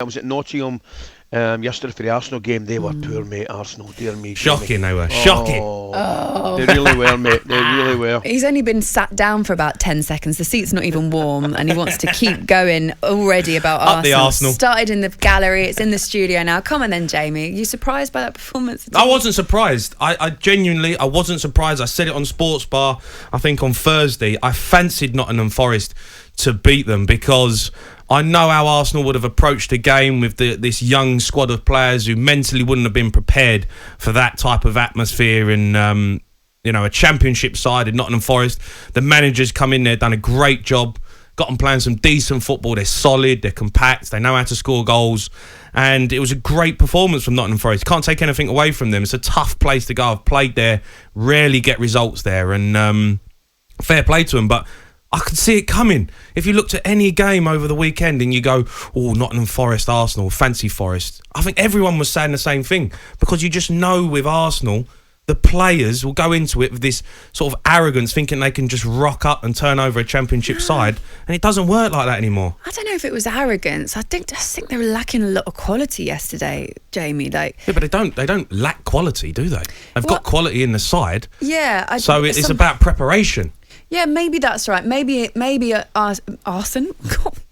I was at Nottingham yesterday for the Arsenal game. They were poor, mate. Arsenal, dear me. Shocking, they were. Shocking. They really were, mate. They really were. He's only been sat down for about 10 seconds. The seat's not even warm, and he wants to keep going already about Up the Arsenal. Started in the gallery. It's in the studio now. Come on then, Jamie. Are you surprised by that performance? I wasn't surprised. I genuinely wasn't surprised. I said it on Sports Bar, I think on Thursday. I fancied Nottingham Forest to beat them because I know how Arsenal would have approached the game with this young squad of players who mentally wouldn't have been prepared for that type of atmosphere in a championship side in Nottingham Forest. The managers come in there, done a great job, got them playing some decent football. They're solid, they're compact, they know how to score goals, and it was a great performance from Nottingham Forest. Can't take anything away from them. It's a tough place to go. I've played there, rarely get results there, and fair play to them, but I could see it coming. If you looked at any game over the weekend and you go, oh, Nottingham Forest, Arsenal, fancy Forest, I think everyone was saying the same thing, because you just know with Arsenal, the players will go into it with this sort of arrogance, thinking they can just rock up and turn over a championship side, and it doesn't work like that anymore. I don't know if it was arrogance. I just think they were lacking a lot of quality yesterday, Jamie. Yeah, but they don't lack quality, do they? They've got quality in the side. Yeah. So it's about preparation. Yeah, maybe that's right. Maybe Arsene,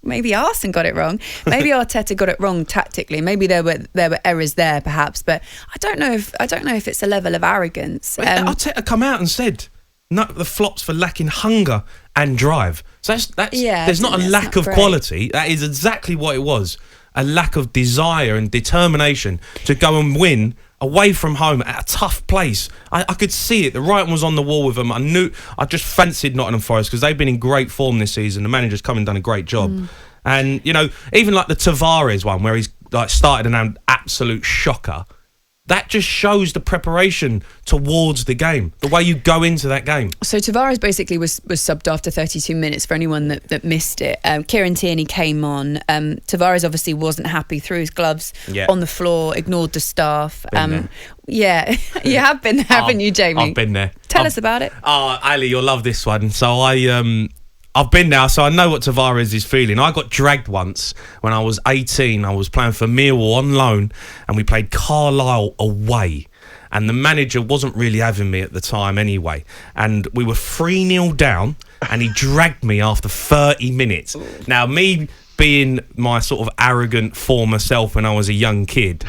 maybe Arsene got it wrong. Maybe Arteta got it wrong tactically. Maybe there were errors there, perhaps. But I don't know if it's a level of arrogance. Arteta come out and said, "No, the flops for lacking hunger and drive." So there's not a lack of quality. That is exactly what it was. A lack of desire and determination to go and win away from home at a tough place. I could see it. The writing was on the wall with them. I just fancied Nottingham Forest because they've been in great form this season. The manager's come and done a great job. And, even like the Tavares one where he's like started an absolute shocker, that just shows the preparation towards the game, the way you go into that game. So Tavares basically was subbed after 32 minutes for anyone that missed it. Kieran Tierney came on. Tavares obviously wasn't happy, threw his gloves on the floor, ignored the staff. Yeah, you have been there, haven't you, Jamie? I've been there. Tell us about it. Oh, Ali, you'll love this one. So I've been now, so I know what Tavares is feeling. I got dragged once when I was 18. I was playing for Millwall on loan, and we played Carlisle away. And the manager wasn't really having me at the time anyway. And we were 3-0 down, and he dragged me after 30 minutes. Now, me being my sort of arrogant former self when I was a young kid,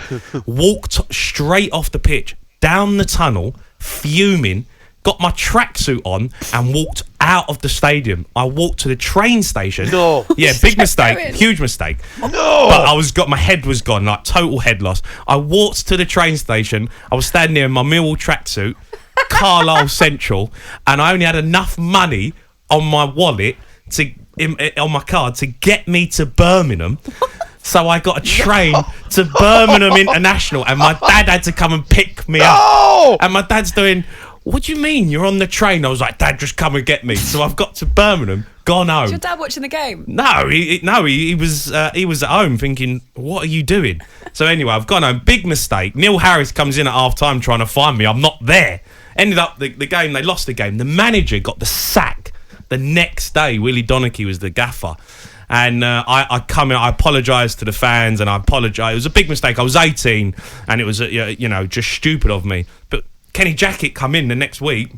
walked straight off the pitch, down the tunnel, fuming, got my tracksuit on and walked out of the stadium. I walked to the train station. No. Yeah, big mistake. Huge mistake. No. But my head was gone, like total head loss. I walked to the train station. I was standing there in my Millwall tracksuit, Carlisle Central, and I only had enough money on my wallet on my card to get me to Birmingham. So I got a train to Birmingham International, and my dad had to come and pick me up. And my dad's doing, "What do you mean you're on the train?" I was like, "Dad, just come and get me." So I've got to Birmingham, gone home. Was your dad watching the game? No, he was at home thinking, "What are you doing?" So anyway, I've gone home. Big mistake. Neil Harris comes in at half time trying to find me. I'm not there. Ended up the game. They lost the game. The manager got the sack the next day. Willie Donachie was the gaffer. And I come in, I apologised to the fans, and I apologised. It was a big mistake. I was 18, and it was just stupid of me. But Kenny Jackett come in the next week.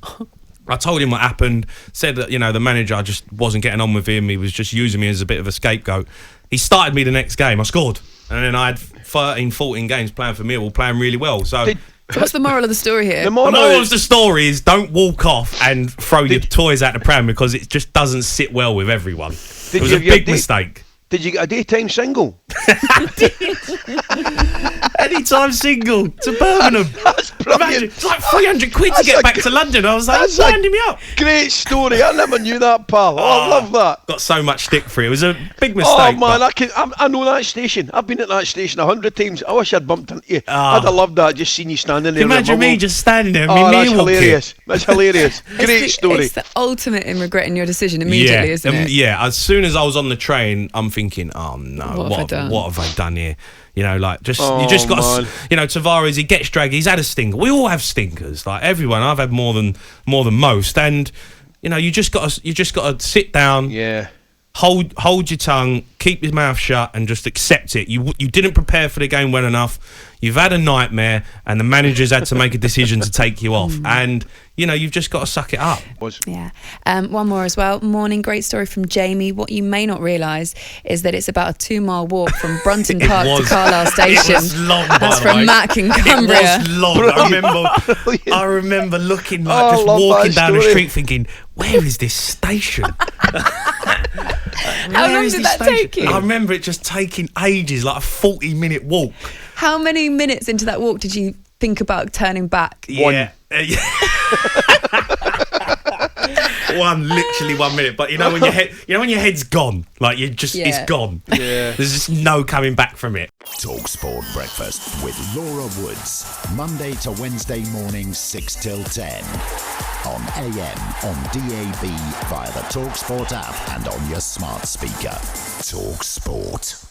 I told him what happened, said that, the manager, I just wasn't getting on with him. He was just using me as a bit of a scapegoat. He started me the next game. I scored. And then I had 13, 14 games playing for Millwall, playing really well. So what's the moral of the story here? The moral of the story is don't walk off and throw your toys out the pram, because it just doesn't sit well with everyone. It was a big mistake. Did you get a daytime single? Anytime single to Birmingham. That's brilliant. Imagine, it's like 300 quid to get back to London. I was like, winding me up. Great story. I never knew that, pal. I love that. Got so much stick for it. It was a big mistake. Oh man, I know that station. I've been at that station 100 times. I wish I'd bumped into you. I'd have loved that. Just seen you standing there. Imagine me just standing there. That's hilarious. That's hilarious. Great story. It's the ultimate in regretting your decision immediately, isn't it? Yeah. As soon as I was on the train, I'm thinking, oh no, what have I done here? You just got to, Tavares, he gets dragged. He's had a stinker. We all have stinkers, like everyone. I've had more than most, and you just got to sit down, hold your tongue, keep your mouth shut, and just accept it. You didn't prepare for the game well enough. You've had a nightmare, and the manager's had to make a decision to take you off. And you've just got to suck it up. Yeah. One more as well. Morning, great story from Jamie. What you may not realise is that it's about a 2-mile walk from Brunton Park to Carlisle Station. It was long, That's from Mac in Cumbria. It was long. I remember looking just walking down the street thinking, where is this station? How long did that take you? I remember it just taking ages, like a 40-minute walk. How many minutes into that walk did you think about turning back? Yeah. Literally 1 minute. But when your head's gone, like it's gone. Yeah. There's just no coming back from it. talkSPORT Breakfast with Laura Woods, Monday to Wednesday mornings 6 till 10 on AM, on DAB, via the talkSPORT app, and on your smart speaker. talkSPORT.